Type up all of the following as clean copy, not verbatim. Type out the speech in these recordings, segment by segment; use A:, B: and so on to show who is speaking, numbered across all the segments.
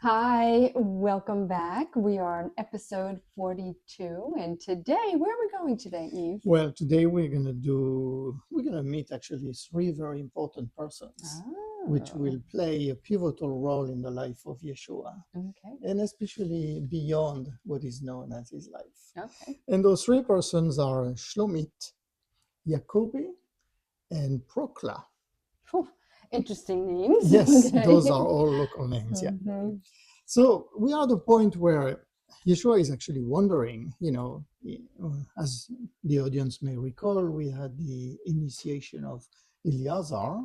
A: Hi, welcome back. We are on episode 42, and today, where are we going today, Eve?
B: Well, today we're gonna meet actually three very important persons, which will play a pivotal role in the life of Yeshua,
A: Okay.
B: and especially beyond what is known as his life.
A: Okay.
B: And those three persons are Shlomit, Jacoby, and Procla.
A: Whew, interesting names.
B: Yes,
A: Okay.
B: those are all local names. Yeah.
A: Mhm.
B: So we are at the point where Yeshua is actually wondering, as the audience may recall, we had the initiation of Eleazar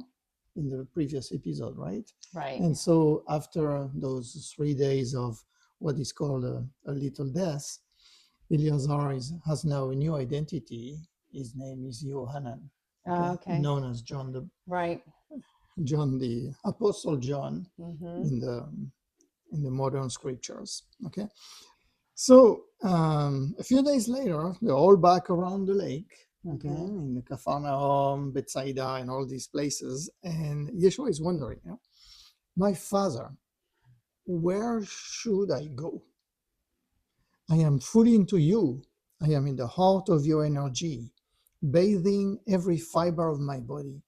B: in the previous episode, right?
A: Right.
B: And so after those 3 days of what is called a little death, Eleazar has now a new identity. His name is Yohanan,
A: Okay.
B: known as John
A: Right.
B: the Apostle John
A: Mm-hmm.
B: in the modern scriptures. Okay, so a few days later, they're all back around the lake, okay, in the Capernaum, Bethsaida, and all these places, and Yeshua is wondering, my Father, where should I go? I am fully into you. I am in the heart of your energy, bathing every fiber of my body.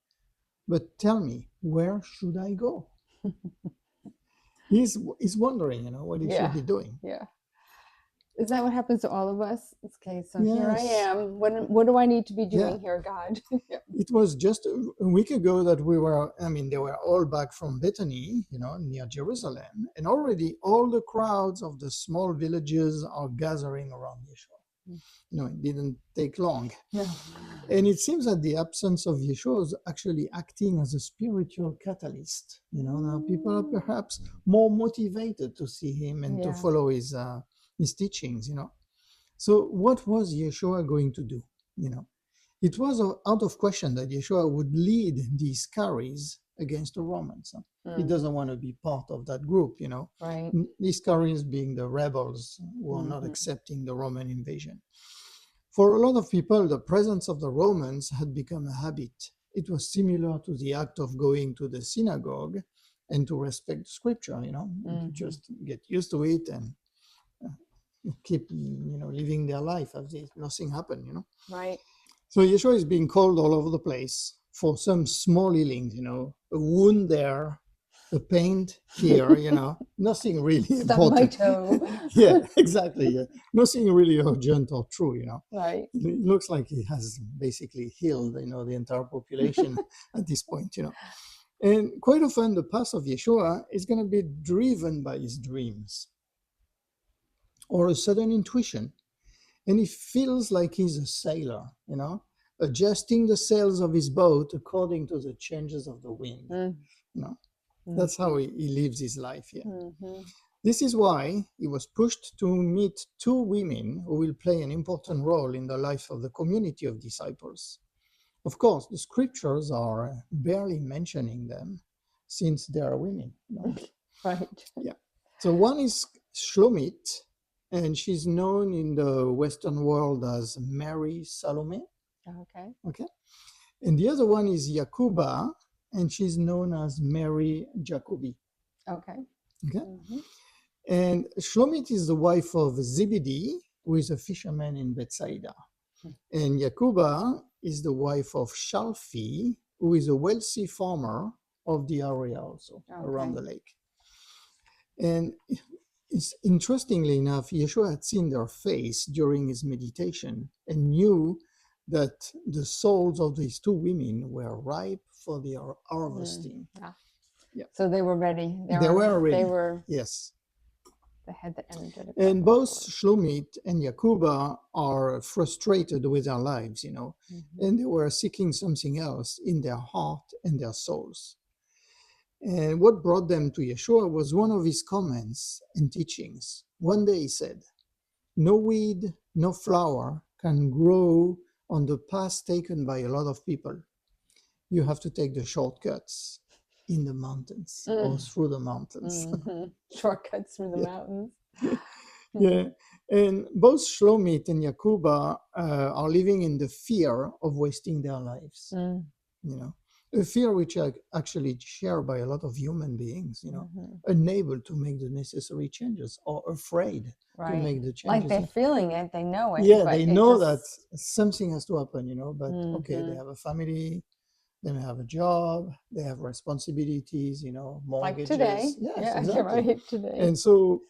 B: But tell me, where should I go? He's wondering, what he should be doing.
A: Yeah. Is that what happens to all of us? Okay, so here I
B: Yes.
A: am. What do I need to be doing
B: Yeah.
A: here, God?
B: It was just a week ago that they were all back from Bethany, near Jerusalem, and already all the crowds of the small villages are gathering around Yeshua. It didn't take long.
A: No.
B: And it seems that the absence of Yeshua is actually acting as a spiritual catalyst. Now people are perhaps more motivated to see him and to follow his teachings, So what was Yeshua going to do? It was out of question that Yeshua would lead these carries against the Romans. He doesn't want to be part of that group,
A: Right.
B: These carries being the rebels who are not accepting the Roman invasion. For a lot of people, the presence of the Romans had become a habit. It was similar to the act of going to the synagogue and to respect scripture, just get used to it and keep, living their life as if nothing happened,
A: Right.
B: So Yeshua is being called all over the place for some small healings, a wound there, a pain here, nothing really
A: Stub my
B: important.
A: toe.
B: Yeah, exactly. Yeah. Nothing really urgent or true,
A: Right.
B: It looks like he has basically healed, the entire population at this point, And quite often the path of Yeshua is going to be driven by his dreams or a sudden intuition. And he feels like he's a sailor, adjusting the sails of his boat according to the changes of the wind. That's how he lives his life here. This is why he was pushed to meet two women who will play an important role in the life of the community of disciples. Of course, the scriptures are barely mentioning them since they are women.
A: Right.
B: Yeah. So one is Shlomit, and she's known in the Western world as Mary Salome. Okay. And the other one is Yacouba, and she's known as Mary Jacoby. Okay. And Shlomit is the wife of Zebedee, who is a fisherman in Bethsaida. And Yacouba is the wife of Shalfi, who is a wealthy farmer of the area also around the lake. And interestingly enough, Yeshua had seen their face during his meditation and knew that the souls of these two women were ripe for their harvesting.
A: Yeah. So they were ready.
B: They were ready.
A: They were.
B: Yes.
A: They had the energy.
B: And both Shlomit and Yacouba are frustrated with their lives, and they were seeking something else in their heart and their souls. And what brought them to Yeshua was one of his comments and teachings. One day he said, "No weed, no flower can grow on the path taken by a lot of people. You have to take the shortcuts in the mountains or through the mountains."
A: Shortcuts through the mountains.
B: Yeah. And both Shlomit and Yacouba are living in the fear of wasting their lives. a fear which are actually shared by a lot of human beings, unable to make the necessary changes or afraid to make the
A: Like
B: changes.
A: they're feeling it, they know it.
B: Yeah,
A: but
B: they
A: it
B: know
A: just-
B: that something has to happen, but okay, they have a family, they may have a job, they have responsibilities,
A: like
B: mortgages.
A: today.
B: Yes,
A: Yeah,
B: exactly.
A: right, today.
B: And so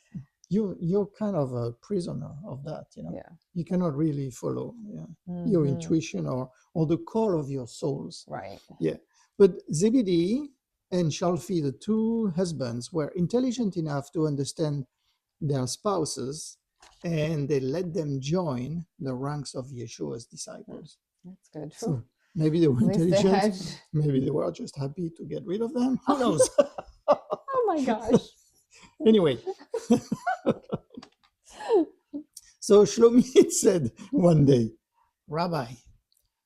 B: you're kind of a prisoner of that,
A: Yeah.
B: You cannot really follow your intuition or the call of your souls.
A: Right.
B: Yeah. But Zebedee and Shalfi, the two husbands, were intelligent enough to understand their spouses, and they let them join the ranks of Yeshua's disciples.
A: That's good.
B: So maybe they were
A: At least they
B: intelligent.
A: had-
B: Maybe they were just happy to get rid of them. Who knows?
A: Oh my gosh.
B: Anyway, so Shlomit said one day, Rabbi,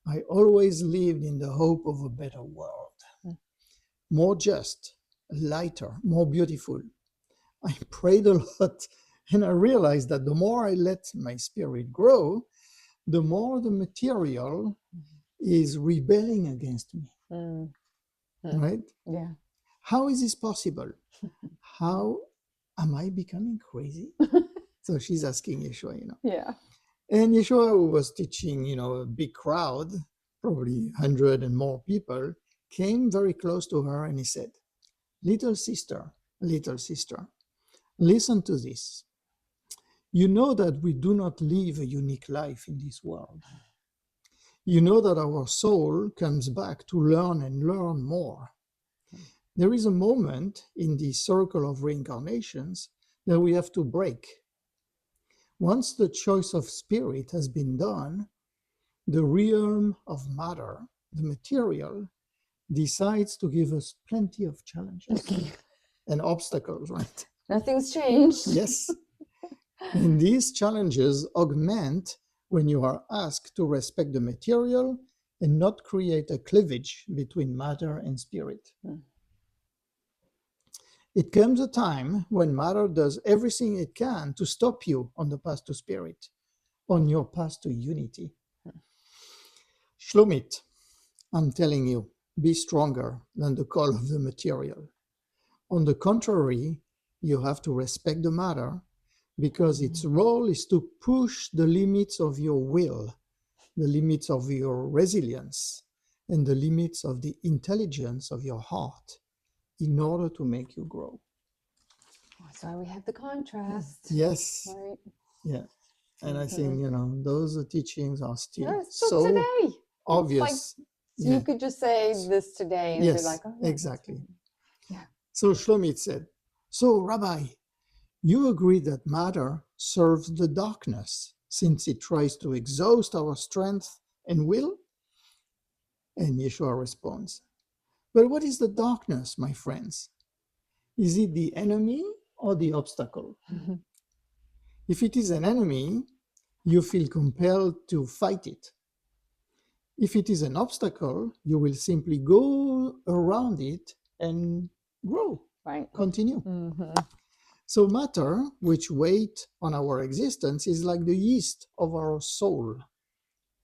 B: I always lived in the hope of a better world, more just, lighter, more beautiful. I prayed a lot, and I realized that the more I let my spirit grow, the more the material is rebelling against me. Right?
A: Yeah.
B: How is this possible? How am I becoming crazy? So she's asking Yeshua,
A: Yeah.
B: And Yeshua, who was teaching, a big crowd, probably 100 and more people, came very close to her and he said, little sister, listen to this. You know that we do not live a unique life in this world. You know that our soul comes back to learn and learn more. There is a moment in the circle of reincarnations that we have to break. Once the choice of spirit has been done, the realm of matter, the material, decides to give us plenty of challenges and obstacles, right?
A: Nothing's changed.
B: Yes. And these challenges augment when you are asked to respect the material and not create a cleavage between matter and spirit. It comes a time when matter does everything it can to stop you on the path to spirit, on your path to unity. Shlomit, I'm telling you, be stronger than the call of the material. On the contrary, you have to respect the matter because its role is to push the limits of your will, the limits of your resilience, and the limits of the intelligence of your heart in order to make you grow.
A: That's why we have the contrast.
B: Yes.
A: Right.
B: Yeah. And I think, those teachings are still
A: So today,
B: obvious.
A: So you could just say this today and be like, oh, yeah,
B: exactly.
A: Yeah.
B: So Shlomit said, so Rabbi, you agree that matter serves the darkness since it tries to exhaust our strength and will? And Yeshua responds, but what is the darkness, my friends? Is it the enemy or the obstacle? If it is an enemy, you feel compelled to fight it. If it is an obstacle, you will simply go around it and grow, continue. So matter, which weighs on our existence, is like the yeast of our soul.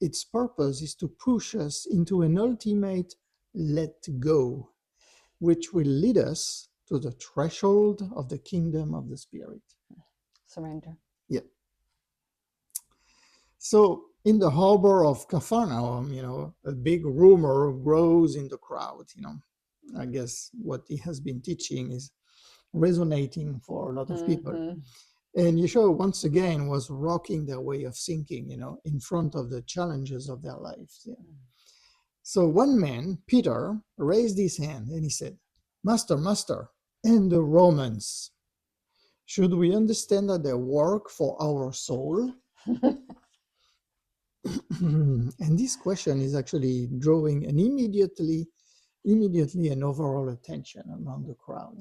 B: Its purpose is to push us into an ultimate let go, which will lead us to the threshold of the kingdom of the spirit.
A: Surrender.
B: Yeah. So in the harbor of Capharnaum, a big rumor grows in the crowd, I guess what he has been teaching is resonating for a lot of people. And Yeshua once again was rocking their way of thinking, in front of the challenges of their lives. Yeah. So one man, Peter, raised his hand and he said, Master, and the Romans, should we understand that they work for our soul? And this question is actually drawing an immediately an overall attention among the crowd,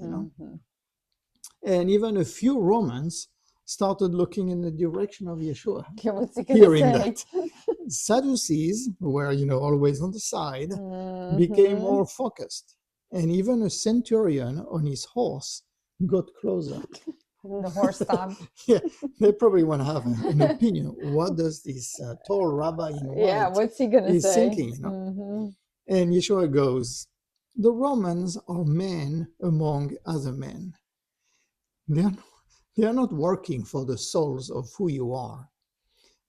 B: And even a few Romans started looking in the direction of Yeshua, hearing that. Sadducees, who were, always on the side, became more focused. And even a centurion on his horse got closer.
A: The horse stopped.
B: Yeah, they probably want to have an opinion. What does this tall rabbi in white
A: what's he going to say?
B: thinking? And Yeshua goes, the Romans are men among other men. They are not working for the souls of who you are.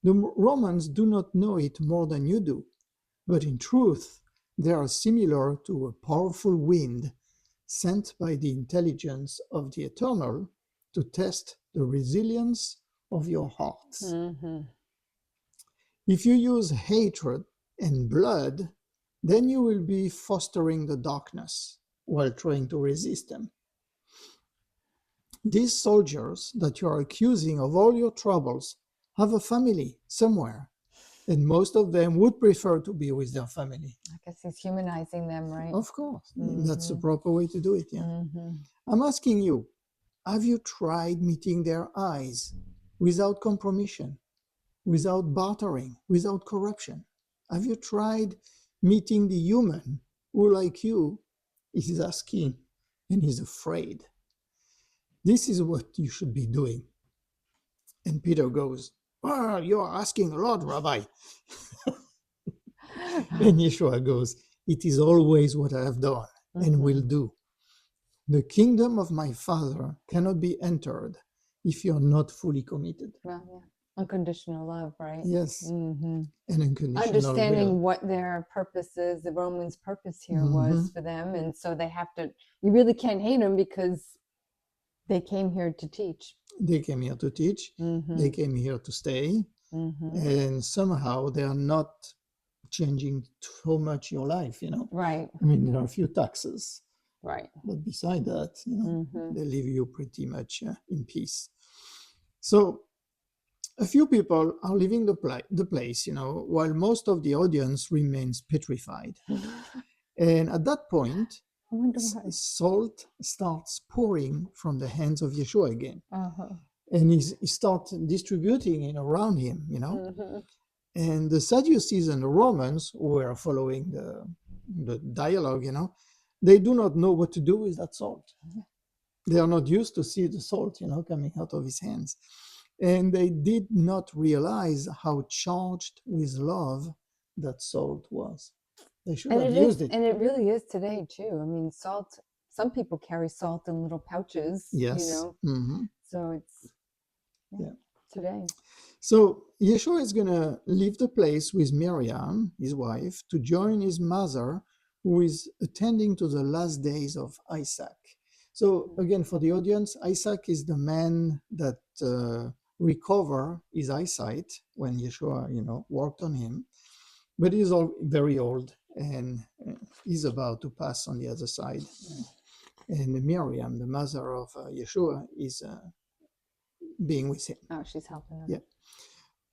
B: The Romans do not know it more than you do, but in truth, they are similar to a powerful wind sent by the intelligence of the Eternal to test the resilience of your hearts.
A: Mm-hmm.
B: If you use hatred and blood, then you will be fostering the darkness while trying to resist them. These soldiers that you are accusing of all your troubles have a family somewhere, and most of them would prefer to be with their family.
A: I guess he's humanizing them, right?
B: Of course,
A: Mm-hmm.
B: that's the proper way to do it. Yeah.
A: Mm-hmm.
B: I'm asking you, have you tried meeting their eyes without compromission, without bartering, without corruption? Have you tried meeting the human who, like you, is asking and is afraid? This is what you should be doing. And Peter goes, well, you're asking a lot, Rabbi. And Yeshua goes, it is always what I have done and will do. The kingdom of my Father cannot be entered if you're not fully committed.
A: Well, yeah. Unconditional love, right?
B: Yes.
A: Mm-hmm.
B: And unconditional
A: Understanding
B: will.
A: what their purpose is, the Romans' purpose here
B: Mm-hmm.
A: was for them. And so they have to, you really can't hate them because they came here to teach.
B: They came here to teach.
A: Mm-hmm.
B: They came here to stay.
A: Mm-hmm.
B: And somehow they are not changing so much your life, you know.
A: Right.
B: I mean, there are a few taxes.
A: Right.
B: But beside that, you know,
A: Mm-hmm.
B: they leave you pretty much in peace. So a few people are leaving the place, you know, while most of the audience remains petrified. And at that point,
A: I wonder why.
B: salt starts pouring from the hands of Yeshua again.
A: Uh-huh.
B: And he starts distributing it around him, you know.
A: Mm-hmm.
B: And the Sadducees and the Romans, who were following the dialogue, you know, they do not know what to do with that salt. They are not used to see the salt, you know, coming out of his hands. And they did not realize how charged with love that salt was. They should have used it.
A: And it really is today, too. I mean, salt, some people carry salt in little pouches,
B: Yes.
A: you know.
B: Mm-hmm.
A: So it's today.
B: So Yeshua is going to leave the place with Myriam, his wife, to join his mother, who is attending to the last days of Isaac. So again, for the audience, Isaac is the man that recovered his eyesight when Yeshua, you know, worked on him. But he's all very old and he's about to pass on the other side. And Myriam, the mother of Yeshua, is being with him.
A: Oh, she's helping him.
B: Yeah.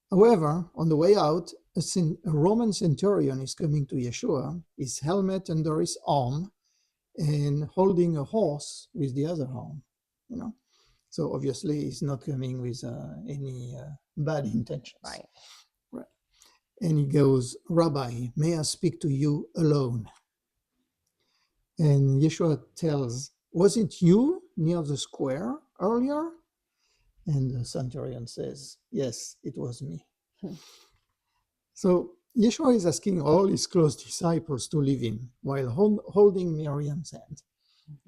B: However, on the way out, a Roman centurion is coming to Yeshua, his helmet under his arm, and holding a horse with the other arm, you know. So obviously he's not coming with any bad intentions.
A: Right.
B: Right. And he goes, Rabbi, may I speak to you alone? And Yeshua tells, was it you near the square earlier? And the centurion says, yes, it was me. So Yeshua is asking all his close disciples to leave him while holding Miriam's hand.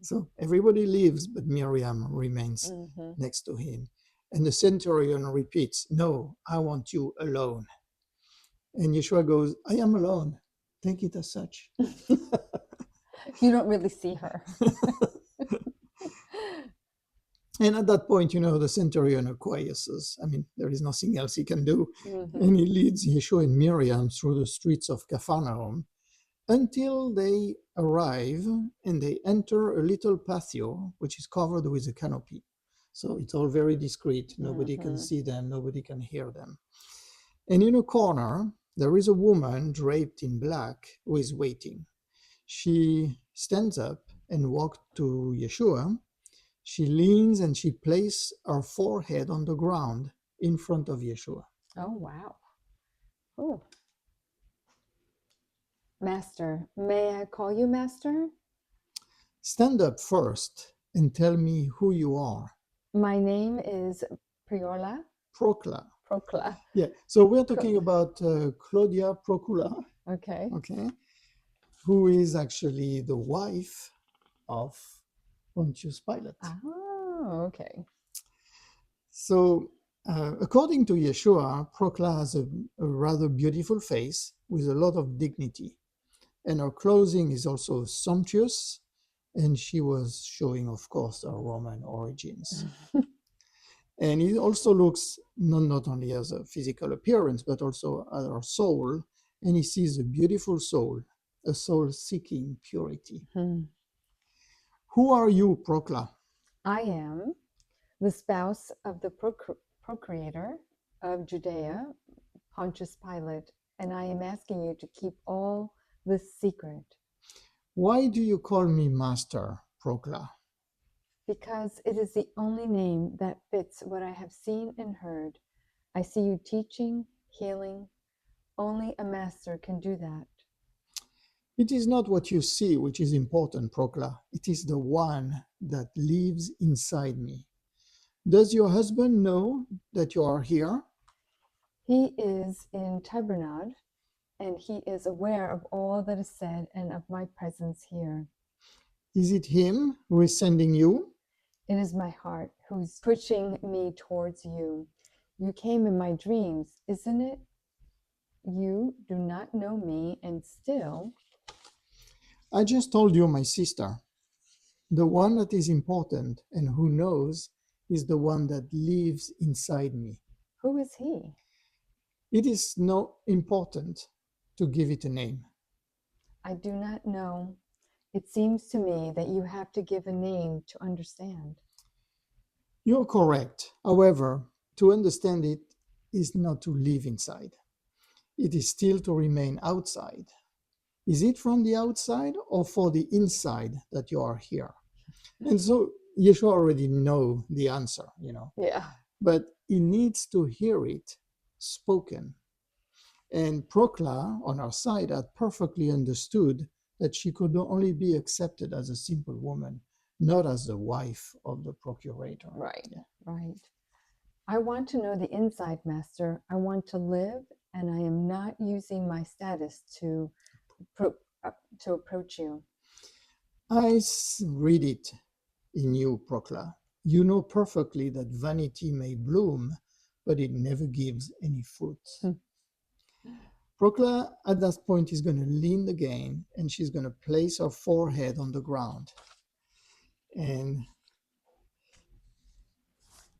B: So everybody leaves, but Myriam remains next to him. And the centurion repeats, no, I want you alone. And Yeshua goes, I am alone. Take it as such.
A: You don't really see her.
B: And at that point, you know, the centurion acquiesces. I mean, there is nothing else he can do. And he leads Yeshua and Myriam through the streets of Capharnaum until they arrive and they enter a little patio, which is covered with a canopy. So it's all very discreet. Nobody can see them. Nobody can hear them. And in a corner, there is a woman draped in black who is waiting. She stands up and walks to Yeshua. She leans and she places her forehead on the ground in front of Yeshua.
A: Oh, wow. Oh. Master, may I call you Master?
B: Stand up first and tell me who you are.
A: My name is Procla.
B: Yeah, so we're talking about Claudius Procula.
A: Okay.
B: Okay. who is actually the wife of Pontius Pilate.
A: Oh, okay.
B: So, according to Yeshua, Procla has a rather beautiful face with a lot of dignity, and her clothing is also sumptuous, and she was showing, of course, her Roman origins. And it also looks not only as a physical appearance, but also as her soul, and he sees a beautiful soul, a soul seeking purity. Who are you, Procla?
A: I am the spouse of the procurator of Judea, Pontius Pilate, and I am asking you to keep all this secret.
B: Why do you call me Master, Procla?
A: Because it is the only name that fits what I have seen and heard. I see you teaching, healing. Only a master can do that.
B: It is not what you see which is important, Procla. It is the one that lives inside me. Does your husband know that you are here?
A: He is in Tibernad, and he is aware of all that is said and of my presence here.
B: Is it him who is sending you?
A: It is my heart who's pushing me towards you. You came in my dreams, isn't it? You do not know me, and still...
B: I just told you, my sister. The one that is important and who knows is the one that lives inside me.
A: Who is he?
B: It is not important to give it a name.
A: I do not know. It seems to me that you have to give a name to understand.
B: You're correct. However, to understand it is not to live inside. It is still to remain outside. Is it from the outside or for the inside that you are here? And so Yeshua already know the answer,
A: Yeah.
B: but he needs to hear it spoken. And Procla, on her side, had perfectly understood that she could only be accepted as a simple woman, not as the wife of the procurator.
A: Right, right. I want to know the inside, Master. I want to live, and I am not using my status to approach you.
B: I read it in you, Procla. You know perfectly that vanity may bloom, but it never gives any fruit. Procla, at that point, is going to lean again, and she's going to place her forehead on the ground. And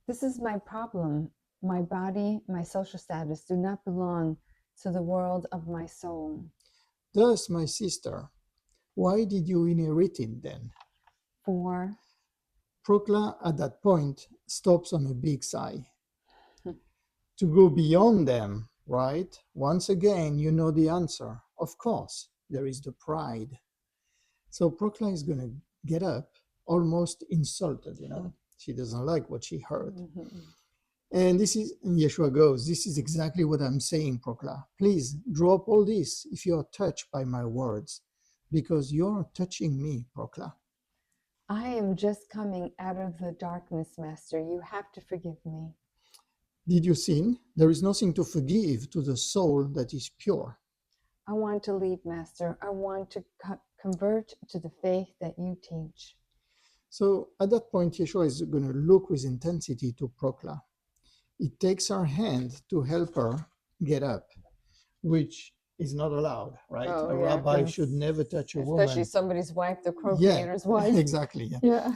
A: this is my problem. My body, my social status do not belong to the world of my soul.
B: Thus, my sister, why did you inherit it then?
A: For
B: Procla, at that point, stops on a big sigh. To go beyond them, right? Once again, you know the answer. Of course, there is the pride. So Procla is going to get up, almost insulted, She doesn't like what she heard. And Yeshua goes, this is exactly what I'm saying, Procla. Please drop all this if you are touched by my words, because you're touching me, Procla.
A: I am just coming out of the darkness, Master. You have to forgive me.
B: Did you sin? There is nothing to forgive to the soul that is pure.
A: I want to leave, Master. I want to convert to the faith that you teach.
B: So at that point, Yeshua is going to look with intensity to Procla. He takes her hand to help her get up, which is not allowed, right?
A: Oh,
B: a rabbi should never touch a woman.
A: Especially somebody's wife, the procurator's wife.
B: Exactly.
A: Yeah.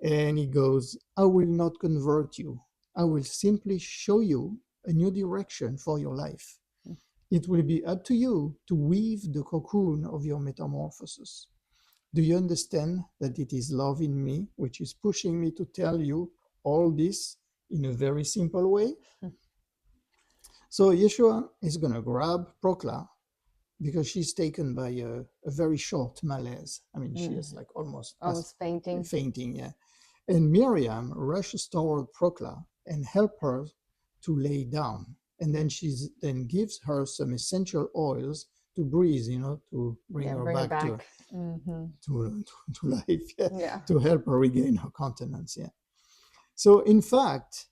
B: And he goes, I will not convert you. I will simply show you a new direction for your life. It will be up to you to weave the cocoon of your metamorphosis. Do you understand that it is love in me which is pushing me to tell you all this in a very simple way? So Yeshua is going to grab Procla because she's taken by a very short malaise. I mean, she is like almost
A: fainting.
B: Fainting, yeah. And Myriam rushes toward Procla and help her to lay down. And then then gives her some essential oils to breathe, to bring her back, to life, to help her regain her continence. Yeah. So in fact,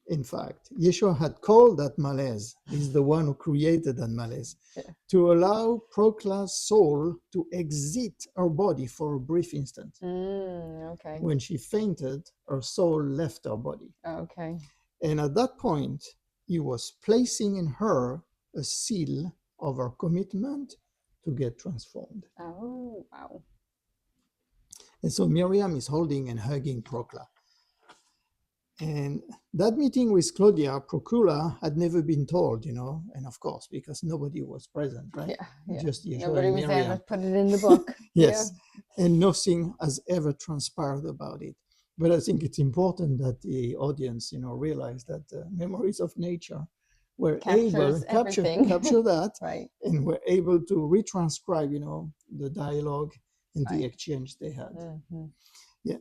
B: In fact, Yeshua had called that malaise. He's the one who created that malaise
A: Yeah.
B: to allow Procla's soul to exit her body for a brief instant.
A: Okay.
B: When she fainted, her soul left her body.
A: Okay.
B: And at that point, he was placing in her a seal of her commitment to get transformed.
A: Oh, wow.
B: And so Myriam is holding and hugging Procla. And that meeting with Claudia Procula had never been told, and of course, because nobody was present, right?
A: Yeah.
B: Just Yeshua
A: Nobody
B: and
A: was
B: Myriam.
A: able to put it in the book.
B: Yes. And nothing has ever transpired about it. But I think it's important that the audience, realize that memories of nature were able to capture that,
A: Right.
B: and were able to retranscribe, the dialogue and the
A: Right.
B: exchange they had.
A: Mm-hmm.
B: Yeah.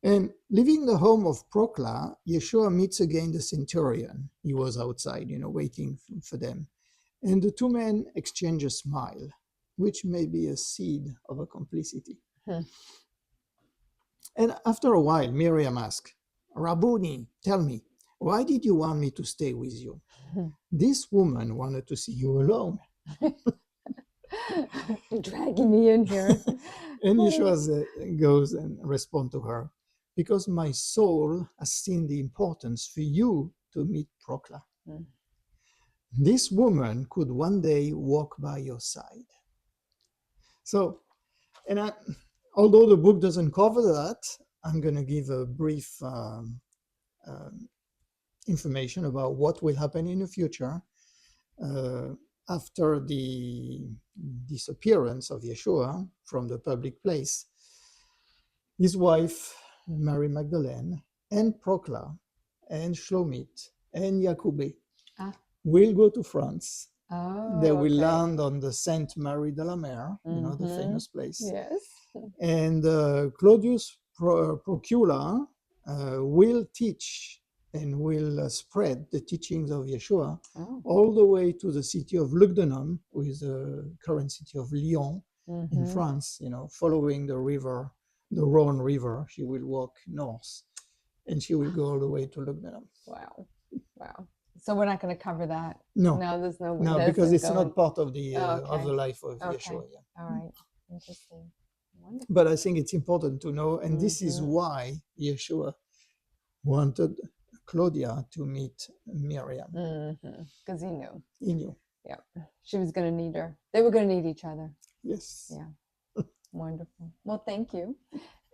B: And leaving the home of Procla, Yeshua meets again the centurion. He was outside, waiting for them. And the two men exchange a smile, which may be a seed of a complicity. And after a while, Myriam asked, Rabboni, tell me, why did you want me to stay with you? This woman wanted to see you alone.
A: Dragging me in here.
B: And Yeshua goes and responds to her, because my soul has seen the importance for you to meet Procla. This woman could one day walk by your side. So, although the book doesn't cover that, I'm going to give a brief information about what will happen in the future after the disappearance of Yeshua from the public place. His wife, Mary Magdalene, and Procla, and Shlomit, and Jacoby will go to France.
A: Oh,
B: They will land on the Sainte Marie de la Mer, the famous place.
A: Yes.
B: And Claudius Procula will teach and will spread the teachings of Yeshua all the way to the city of Lugdunum, which is the current city of Lyon in France, following the river, the Rhone River. She will walk north and she will go all the way to Lugdunum.
A: Wow. So we're not going to cover that.
B: No,
A: there's no.
B: No, because it's not part of the life of
A: Okay.
B: Yeshua. Yeah.
A: All right. Interesting. Wonderful.
B: But I think it's important to know, and this is why Yeshua wanted Claudia to meet Myriam.
A: Because he knew.
B: He knew.
A: Yeah. She was going to need her. They were going to need each other.
B: Yes.
A: Yeah. Wonderful. Well, thank you.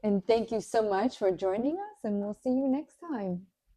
A: And thank you so much for joining us, and we'll see you next time.